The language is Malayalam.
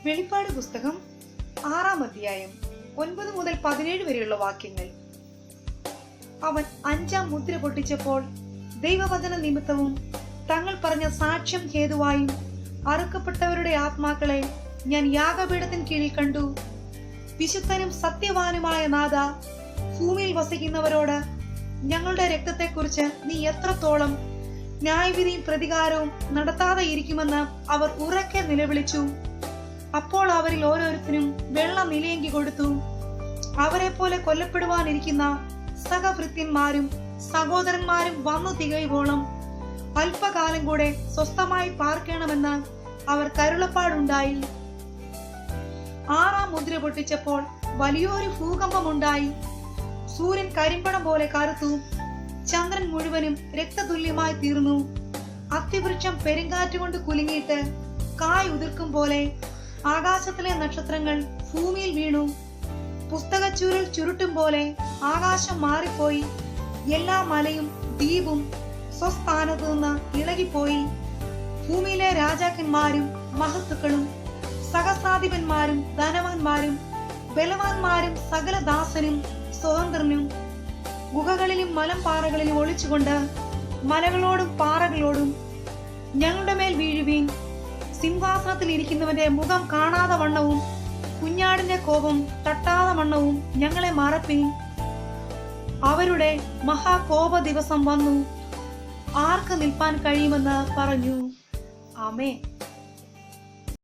വെളിപ്പാട് പുസ്തകം 6-ാം അധ്യായം 9 മുതൽ 17 വരെയുള്ള വാക്യങ്ങൾ. അവൻ 5-ാം മുദ്ര പൊട്ടിച്ചപ്പോൾ ദൈവവചന നിമിത്തവും തങ്ങൾ പറഞ്ഞ സാക്ഷ്യം ഹേതുവായും അറുക്കപ്പെട്ടവരുടെ ആത്മാക്കളെ ഞാൻ യാഗപീഠത്തിന് കീഴിൽ കണ്ടു. വിശുദ്ധനും സത്യവാനുമായ നാഥ, ഭൂമിയിൽ വസിക്കുന്നവരോട് ഞങ്ങളുടെ രക്തത്തെക്കുറിച്ച് നീ എത്രത്തോളം ന്യായവിധിയും പ്രതികാരവും നടത്താതെ ഇരിക്കുമെന്ന് അവർ ഉറക്കെ നിലവിളിച്ചു. അപ്പോൾ അവരിൽ ഓരോരുത്തരും വെള്ളം നിലയെങ്കി കൊടുത്തു. അവരെ പോലെ കൊല്ലപ്പെടുവാനിരിക്കുന്ന സഹഭൃത്യന്മാരും സഹോദരന്മാരും വന്നു തികയോളം അല്പകാലം കൂടെ സ്വസ്ഥമായി പാർക്കണമെന്ന് അവർ കരുളപ്പാടുണ്ടായി. 6-ാം മുദ്ര പൊട്ടിച്ചപ്പോൾ വലിയൊരു ഭൂകമ്പമുണ്ടായി. സൂര്യൻ കരിമ്പടം പോലെ കറുത്തു, ചന്ദ്രൻ മുഴുവനും രക്തതുല്യമായി തീർന്നു. അത്തിവൃക്ഷം പെരുങ്കാറ്റുകൊണ്ട് കുലുങ്ങിയിട്ട് കായ് ഉതിർക്കും പോലെ ആകാശത്തിലെ നക്ഷത്രങ്ങൾ ഭൂമിയിൽ വീണു. പുസ്തകച്ചൂരിൽ ചുരുട്ടും പോലെ ആകാശം മാറിപ്പോയി. എല്ലാ മലയും ദ്വീപും സ്വസ്ഥാനത്തു നിന്ന് ഇളകിപ്പോയി. ഭൂമിയിലെ രാജാക്കന്മാരും മഹത്തുക്കളും സഹസ്രാധിപന്മാരും ധനവാന്മാരും ബലവാന്മാരും സകല ദാസനും സ്വതന്ത്രനും ഗുഹകളിലും മലമ്പാറകളിലും ഒളിച്ചുകൊണ്ട് മലകളോടും പാറകളോടും ഞങ്ങളുടെ മേൽ വീഴുവീൻ, സിംഹാസനത്തിൽ ഇരിക്കുന്നവന്റെ മുഖം കാണാതെ വണ്ണവും കുഞ്ഞാടിന്റെ കോപം തട്ടാതെ വണ്ണവും ഞങ്ങളെ മറപ്പീൻ. അവരുടെ മഹാകോപ ദിവസം വന്നു, ആർക്ക് നിൽപ്പാൻ കഴിയുമെന്ന് പറഞ്ഞു. ആമേൻ.